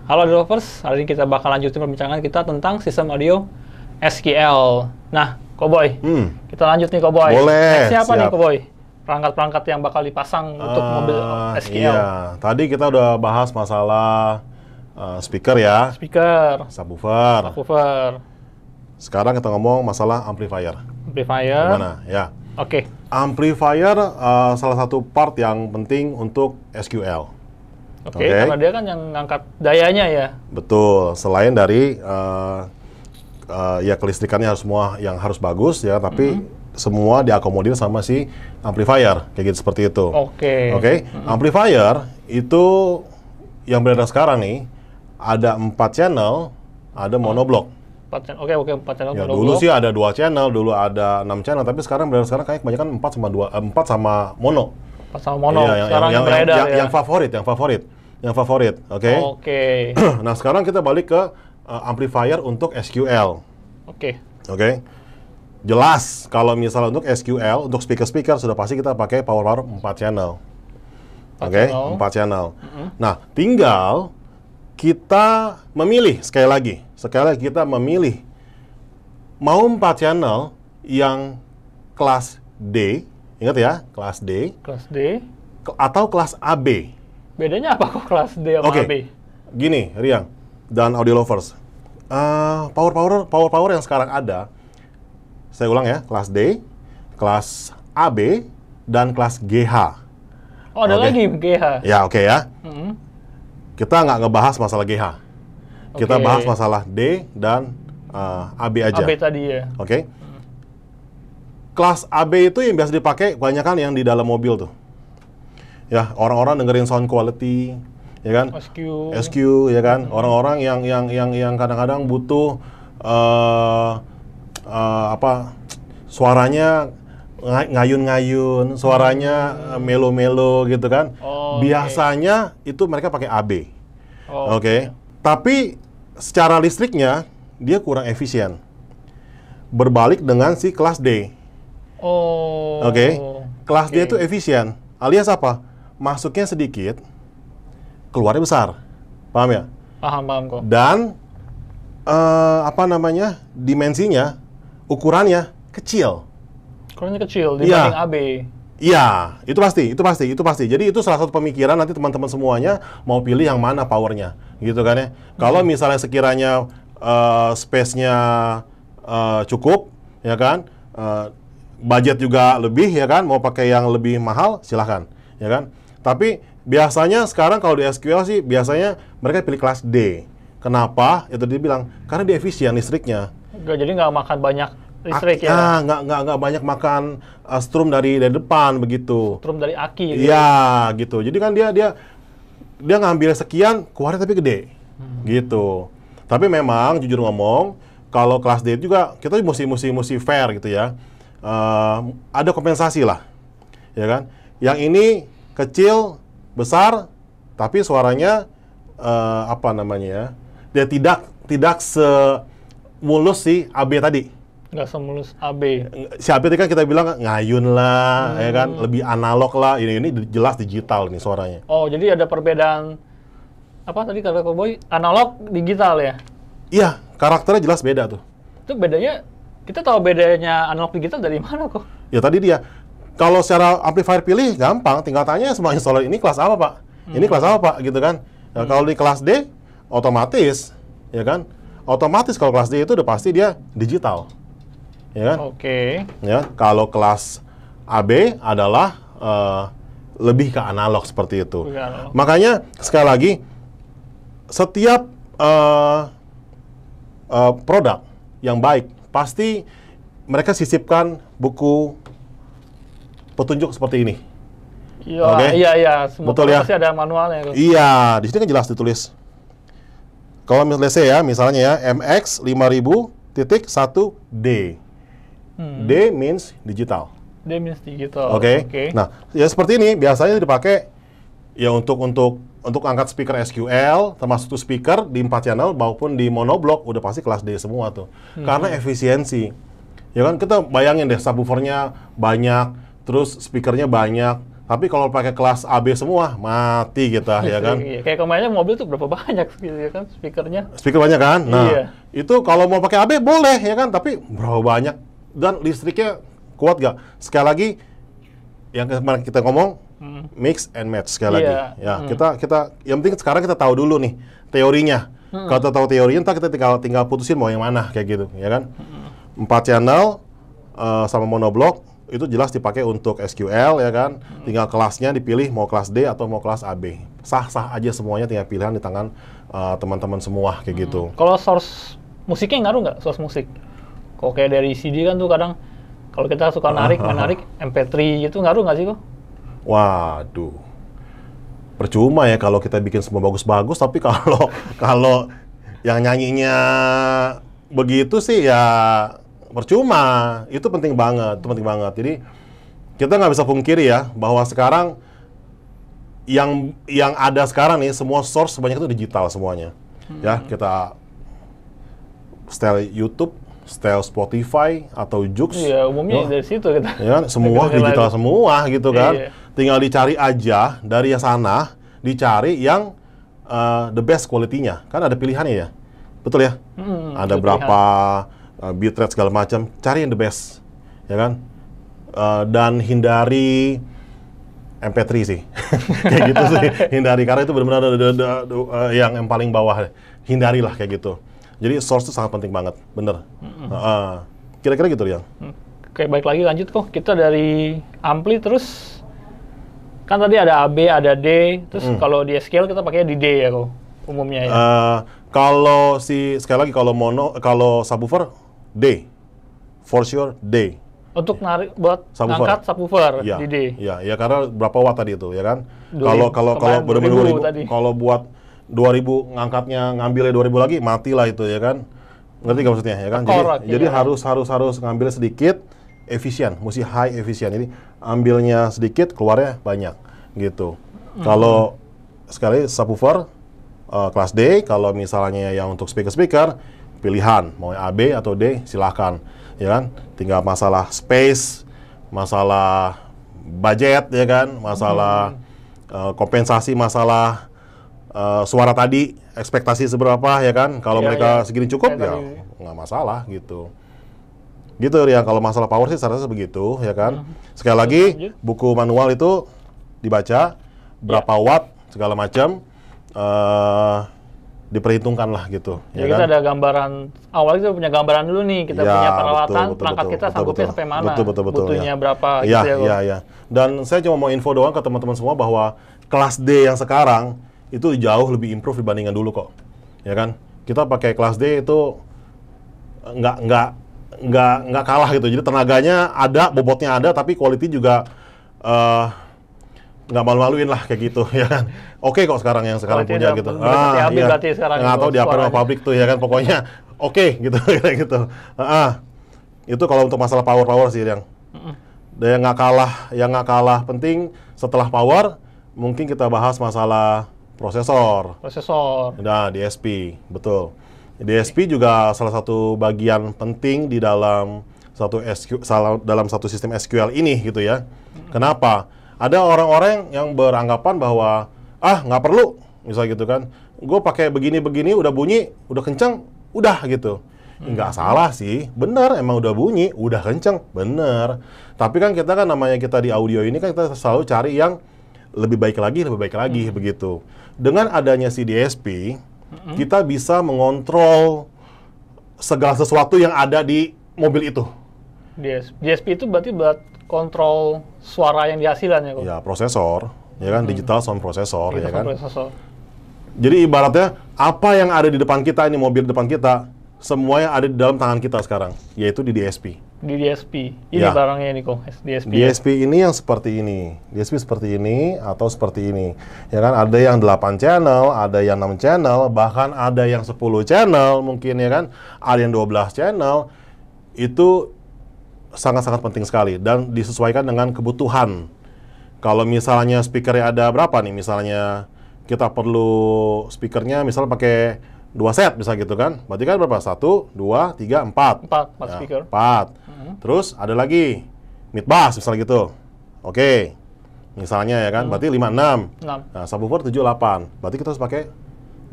Halo Developers, hari ini kita bakal lanjutin perbincangan kita tentang sistem audio SQL. Nah, Koboy, kita lanjut nih Koboy. Boleh. Siapa nih Koboy? Perangkat-perangkat yang bakal dipasang untuk mobil SQL. Iya, tadi kita udah bahas masalah speaker ya. Speaker, Subwoofer. subwoofer, Sekarang kita ngomong masalah amplifier. amplifier. Gimana? Ya. Oke. Amplifier salah satu part yang penting untuk SQL. Oke, karena dia kan yang ngangkat dayanya ya. Betul. Selain dari ya kelistrikannya harus semua yang harus bagus ya, tapi semua diakomodir sama si amplifier kayak gitu, seperti itu. Oke. Amplifier itu yang beredar sekarang nih ada 4 channel, ada monoblock. 4 channel. Oke, 4 channel. Ya, dulu sih ada 2 channel, dulu ada 6 channel, tapi sekarang beredar sekarang kayak kebanyakan 4 sama mono. 4 sama mono. Iya, Sekarang yang beredar ya. Yang favorit, oke? Oke. Nah, sekarang kita balik ke amplifier untuk SQL. Oke. Oke. Jelas kalau misalnya untuk SQL, untuk speaker sudah pasti kita pakai power 4 channel. Oke, 4 channel. Nah, tinggal kita memilih sekali lagi kita memilih mau 4 channel yang kelas D, ingat ya, kelas D. Kelas D. Atau kelas AB. Bedanya apa kok kelas D sama AB? Gini, Riang dan Audio Lovers. Power yang sekarang ada, saya ulang ya, kelas D, kelas AB, dan kelas GH. Oh, ada lagi GH? Ya, oke ya. Kita nggak ngebahas masalah GH. Kita bahas masalah D dan AB aja. AB tadi ya. Oke. Kelas AB itu yang biasa dipakai kebanyakan yang di dalam mobil tuh. Ya, orang-orang dengerin sound quality, ya kan? SQ, ya kan? Orang-orang yang kadang-kadang butuh suaranya ngayun-ngayun, suaranya melo-melo gitu kan? Biasanya itu mereka pakai AB. Oke. Tapi secara listriknya dia kurang efisien. Berbalik dengan si kelas D. Oke. Kelas D itu efisien. Alias apa? Masuknya sedikit, keluarnya besar. Paham ya? Paham kok. Dan dimensinya, ukurannya kecil. Ukurannya kecil dibanding AB. Iya, itu pasti. Jadi itu salah satu pemikiran nanti teman-teman semuanya mau pilih yang mana powernya, gitu kan ya. Kalau misalnya sekiranya space-nya cukup, ya kan, budget juga lebih, ya kan, mau pakai yang lebih mahal, silahkan, ya kan. Tapi biasanya sekarang kalau di SQL sih biasanya mereka pilih kelas D. Kenapa? Itu dia bilang karena dia efisien listriknya. Jadi nggak makan banyak listrik ya? Nggak banyak makan strum dari depan begitu. Strum dari aki. Gitu. Ya, gitu. Jadi kan dia ngambil sekian, keluarnya tapi gede, gitu. Tapi memang jujur ngomong, kalau kelas D juga kita mesti fair gitu ya. Ada kompensasi lah, ya kan? Yang ini kecil, besar, tapi suaranya dia tidak semulus si AB tadi. Nggak semulus AB. Si AB tadi kan kita bilang ngayun lah, ya kan, lebih analog lah. Ini jelas digital nih suaranya. Oh, jadi ada perbedaan apa tadi kata Koboy? Analog, digital ya? Iya, karakternya jelas beda tuh. Itu bedanya, kita tahu bedanya analog digital dari mana kok? Ya tadi dia. Kalau secara amplifier pilih gampang, tinggal tanya sama installer ini kelas apa pak, ini kelas apa pak, gitu kan. Nah, kalau di kelas D, otomatis, ya kan, otomatis kalau kelas D itu udah pasti dia digital, ya kan. Ya, kalau kelas AB adalah lebih ke analog seperti itu. Makanya sekali lagi, setiap produk yang baik pasti mereka sisipkan buku petunjuk seperti ini. Iya. Betul ya? Pasti ada manualnya. Iya, di sini kan jelas ditulis. Kalau misalnya ya, MX 5000.1D. D means digital. D means digital. Oke. Nah, ya seperti ini biasanya dipakai ya untuk angkat speaker SQL, termasuk speaker di 4 channel maupun di monoblock udah pasti kelas D semua tuh. Karena efisiensi. Ya kan, kita bayangin deh subwoofernya banyak, terus speakernya banyak, Tapi kalau pakai kelas AB semua, mati kita, ya kan? Iya. Kayak kemarinnya mobil tuh berapa banyak gitu ya kan speakernya. Speaker banyak kan? Nah, Iya. itu kalau mau pakai AB boleh, ya kan? Tapi berapa banyak? Dan listriknya kuat gak? Sekali lagi, yang kemarin kita ngomong, mix and match sekali lagi. Ya, kita yang penting sekarang kita tahu dulu nih teorinya. Kalau kita tahu teorinya, ntar kita tinggal putusin mau yang mana kayak gitu, ya kan? 4 channel sama monoblock itu jelas dipakai untuk SQL, ya kan? Tinggal kelasnya dipilih mau kelas D atau mau kelas AB. Sah-sah aja semuanya, tinggal pilihan di tangan teman-teman semua kayak gitu. Kalau source musiknya ngaruh nggak, source musik? Kok kayak dari CD kan tuh kadang kalau kita suka narik MP3 gitu, ngaruh nggak sih kok? Waduh, percuma ya kalau kita bikin semua bagus-bagus, tapi kalau yang nyanyinya begitu sih ya percuma. Itu penting banget, Jadi kita nggak bisa pungkiri ya bahwa sekarang yang ada sekarang nih semua source sebanyak itu digital semuanya. Ya, kita style YouTube, style Spotify atau Joox. Iya, umumnya dari situ kita. Ya kan, semua digital semua gitu kan. Iya. Tinggal dicari aja dari sana, dicari yang the best quality-nya. Kan ada pilihannya ya. Betul ya? Ada berapa bitrate segala macam, cari yang the best. Ya kan? Dan hindari MP3 sih. Kayak gitu sih. Hindari karena itu benar-benar yang paling bawah. Hindarilah kayak gitu. Jadi source itu sangat penting banget, bener. Kira-kira gitu ya. Kayak baik lagi lanjut kok. Kita dari ampli terus kan tadi ada AB, ada D. Terus kalau di SQL kita pakai di D ya kok umumnya ya. Kalau sekali lagi kalau subwoofer D, for sure D. Untuk narik buat ngangkat subwoofer ya, di D. Ya karena berapa watt tadi itu ya kan? 2000, Kalau benar-benar 2000 kalau buat 2000 ngangkatnya ngambilnya 2000 lagi matilah itu ya kan, ngerti gak maksudnya ya kan? Jadi harus ngambil sedikit efisien, mesti high efisien. Jadi ambilnya sedikit keluarnya banyak gitu. Kalau sekali subwoofer kelas D, kalau misalnya yang untuk speaker pilihan mau AB atau D silahkan ya kan. Tinggal masalah space, masalah budget ya kan, masalah kompensasi, masalah suara tadi, ekspektasi seberapa ya kan? Kalau mereka segini cukup ya nggak masalah gitu. Gitu ya, kalau masalah power sih saya rasa begitu ya kan. Sekali lagi buku manual itu dibaca berapa watt segala macam diperhitungkan lah gitu. Ya kita kan? Ada gambaran awal kita punya gambaran dulu nih, kita punya peralatan perangkat kita sanggupnya sampai mana, butuhnya berapa gitu ya. Dan saya cuma mau info doang ke teman-teman semua bahwa kelas D yang sekarang itu jauh lebih improve dibandingkan dulu kok, ya kan? Kita pakai kelas D itu nggak kalah gitu. Jadi tenaganya ada, bobotnya ada, tapi quality juga nggak malu-maluin lah kayak gitu, ya kan? Oke kok sekarang yang sekarang punya gitu. Berarti sekarang nggak tahu di apa sama pabrik tuh ya kan? Pokoknya oke gitu, kayak gitu. Itu kalau untuk masalah power sih yang nggak kalah penting setelah power. Mungkin kita bahas masalah prosesor. Nah, DSP, betul. DSP juga salah satu bagian penting di dalam satu sistem SQL ini gitu ya. Kenapa? Ada orang-orang yang beranggapan bahwa nggak perlu, misalnya gitu kan. Gue pakai begini-begini udah bunyi, udah kenceng, udah gitu. Nggak salah sih, bener emang udah bunyi, udah kenceng, bener. Tapi kan kita kan namanya kita di audio ini kan kita selalu cari yang lebih baik lagi begitu. Dengan adanya si DSP, kita bisa mengontrol segala sesuatu yang ada di mobil itu. DSP itu berarti buat kontrol suara yang dihasilkan ya kok? Ya, prosesor, ya kan, digital sound processor, ya kan. Processor. Jadi ibaratnya apa yang ada di depan kita, ini mobil depan kita, semuanya ada di dalam tangan kita sekarang, yaitu di DSP. Di DSP, ini barangnya ini kok, DSP. DSP ini yang seperti ini, DSP seperti ini atau seperti ini, ya kan. Ada yang 8 channel, ada yang 6 channel, bahkan ada yang 10 channel mungkin ya kan, ada yang 12 channel. Itu sangat-sangat penting sekali dan disesuaikan dengan kebutuhan. Kalau misalnya speakernya ada berapa nih, misalnya kita perlu speakernya misalnya pakai 2 set bisa gitu kan, berarti kan berapa? 1, 2, 3, 4. 4 speaker. 4. Terus ada lagi mid bass misalnya gitu. Oke. misalnya ya kan, berarti 56. 6. Nah, subwoofer 78. Berarti kita harus pakai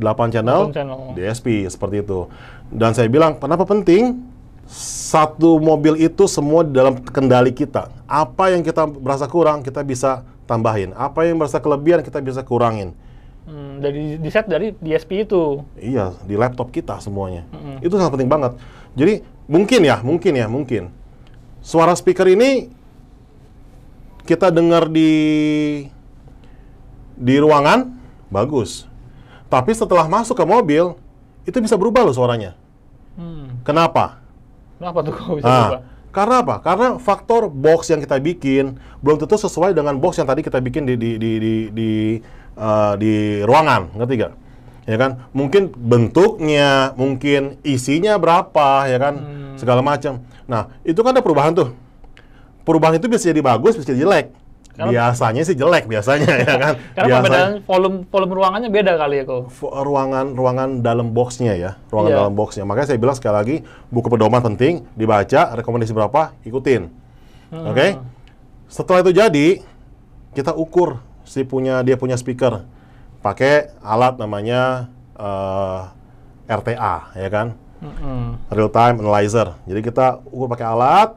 8 channel, 8 channel. DSP seperti itu. Dan saya bilang, kenapa penting? Satu mobil itu semua di dalam kendali kita. Apa yang kita merasa kurang, kita bisa tambahin. Apa yang merasa kelebihan, kita bisa kurangin. Dari di set dari DSP itu. Iya, di laptop kita semuanya. Itu sangat penting banget. Jadi mungkin suara speaker ini kita dengar di ruangan bagus. Tapi setelah masuk ke mobil itu bisa berubah loh suaranya. Kenapa? Kenapa tuh kok bisa berubah? Karena apa? Karena faktor box yang kita bikin belum tentu sesuai dengan box yang tadi kita bikin di ruangan, ngerti gak? Ya kan? Mungkin bentuknya, mungkin isinya berapa, ya kan? Segala macam. Nah, itu kan ada perubahan tuh. Perubahan itu bisa jadi bagus, bisa jadi jelek. Biasanya sih jelek biasanya, ya kan? Karena perbedaan volume ruangannya beda kali ya kok. Ruangan dalam boxnya ya, dalam boxnya. Makanya saya bilang sekali lagi, buku pedoman penting, dibaca, rekomendasi berapa, ikutin. Oke? Setelah itu jadi, kita ukur dia punya speaker, pakai alat namanya RTA, ya kan? Real Time Analyzer. Jadi kita ukur pakai alat,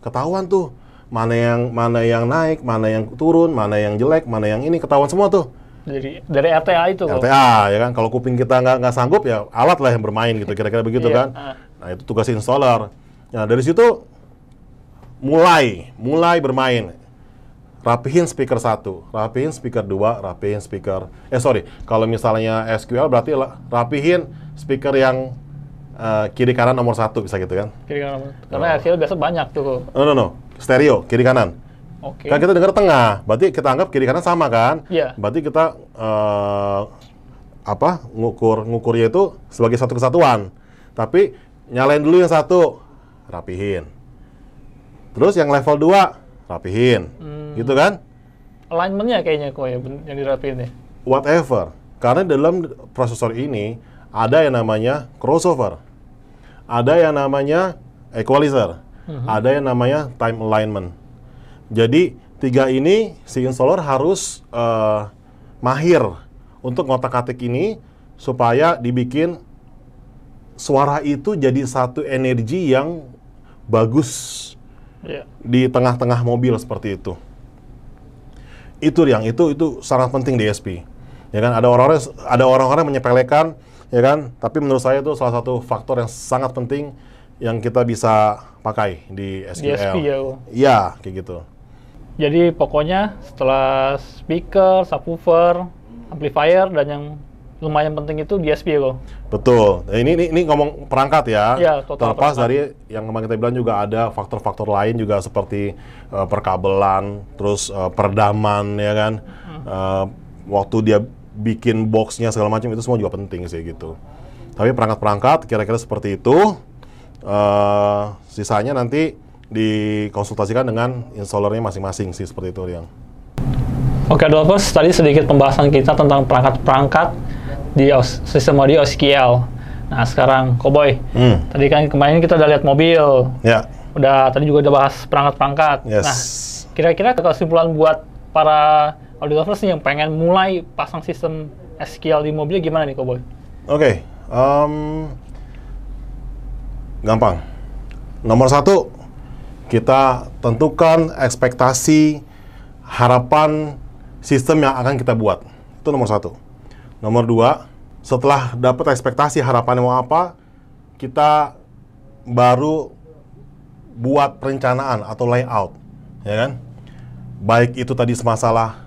ketahuan tuh. Mana yang naik, mana yang turun, mana yang jelek, mana yang ini, ketahuan semua tuh. Dari RTA itu kok. RTA, ya kan? Kalau kuping kita nggak sanggup, ya alat lah yang bermain gitu, kira-kira begitu kan. Nah, itu tugas installer. Nah, dari situ mulai bermain. Rapihin speaker 1, rapihin speaker 2, rapihin speaker... kalau misalnya SQL berarti rapihin speaker yang kiri kanan nomor 1, bisa gitu kan? Kiri kanan, karena SQL biasa banyak tuh. No. Stereo, kiri kanan. Oke. Kan kita dengar tengah, berarti kita anggap kiri kanan sama kan? Iya. Berarti kita ngukurnya itu sebagai satu kesatuan. Tapi nyalain dulu yang 1, rapihin. Terus yang level 2, rapihin. Gitu kan? Alignment-nya kayaknya kok ya yang dirapihin ya. Whatever. Karena dalam prosesor ini ada yang namanya crossover. Ada yang namanya equalizer. Ada yang namanya time alignment. Jadi 3 ini si installer harus mahir untuk ngotak-atik ini supaya dibikin suara itu jadi satu energi yang bagus di tengah-tengah mobil seperti itu. Itu sangat penting DSP. Ya kan, ada orang-orang menyepelekan, ya kan, tapi menurut saya itu salah satu faktor yang sangat penting yang kita bisa pakai di SQL. DSP ya. Iya, kayak gitu. Jadi pokoknya setelah speaker, subwoofer, amplifier, dan yang lumayan penting itu DSP ya kok. Betul. Nah, ini ngomong perangkat ya. Iya, total terlepas perangkat. dari yang kemarin kita bilang juga ada faktor-faktor lain juga seperti perkabelan, terus peredaman, ya kan. Waktu dia bikin boxnya segala macam itu semua juga penting sih gitu. Tapi perangkat-perangkat kira-kira seperti itu. Sisanya nanti dikonsultasikan dengan installernya masing-masing sih, seperti itu yang. Oke, Adolphus, tadi sedikit pembahasan kita tentang perangkat-perangkat di sistem audio SQL. Nah, sekarang Cowboy, tadi kan kemarin kita udah lihat mobil, tadi juga udah bahas perangkat-perangkat. Yes. Nah, kira-kira kesimpulan buat para audio lovers yang pengen mulai pasang sistem SQL di mobilnya gimana nih, Cowboy? Oke, gampang. Nomor 1, kita tentukan ekspektasi, harapan sistem yang akan kita buat. Itu nomor 1. Nomor 2, setelah dapat ekspektasi harapan mau apa, kita baru buat perencanaan atau layout, ya kan? Baik itu tadi masalah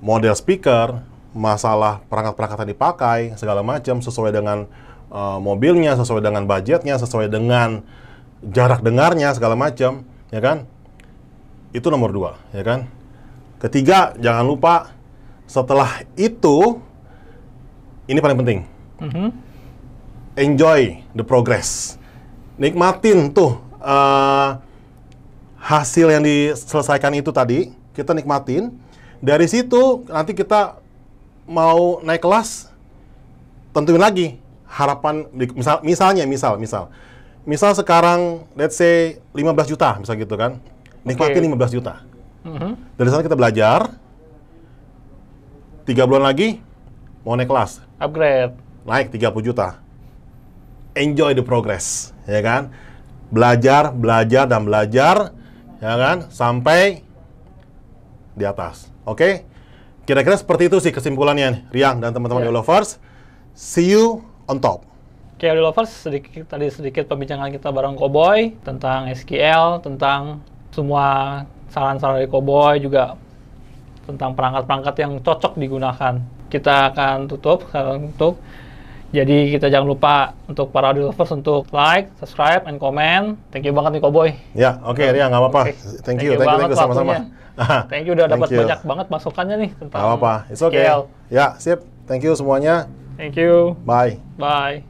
model speaker, masalah perangkat-perangkat yang dipakai, segala macam sesuai dengan mobilnya, sesuai dengan budgetnya, sesuai dengan jarak dengarnya, segala macam, ya kan? Itu nomor 2, ya kan? Ketiga, jangan lupa setelah itu, ini paling penting, enjoy the progress. Nikmatin tuh hasil yang diselesaikan itu tadi, kita nikmatin. Dari situ nanti kita mau naik kelas, tentuin lagi harapan. Misal sekarang let's say 15 juta, misal gitu kan, nikmatin 15 juta. Dari sana kita belajar. 3 bulan lagi mau naik kelas. Upgrade. Naik 30 juta. Enjoy the progress, ya kan? Belajar, belajar, dan belajar, ya kan? Sampai di atas. Oke? Kira-kira seperti itu sih kesimpulannya, Riang dan teman-teman Audilovers. See you on top. Oke, Audilovers, sedikit pembincangan kita bareng Koboy tentang SQL, tentang semua saran-saran dari Koboy, juga tentang perangkat-perangkat yang cocok digunakan. Kita akan tutup sekarang jadi kita jangan lupa untuk para Audilovers untuk like, subscribe, and comment. Thank you banget nih Koboy. Ya, oke, Riang, nggak apa-apa. Thank you sama-sama. Thank you udah dapat banyak banget masukannya nih tentang nggak apa-apa, it's okay. Ya, sip. Thank you semuanya. Thank you. Bye. Bye.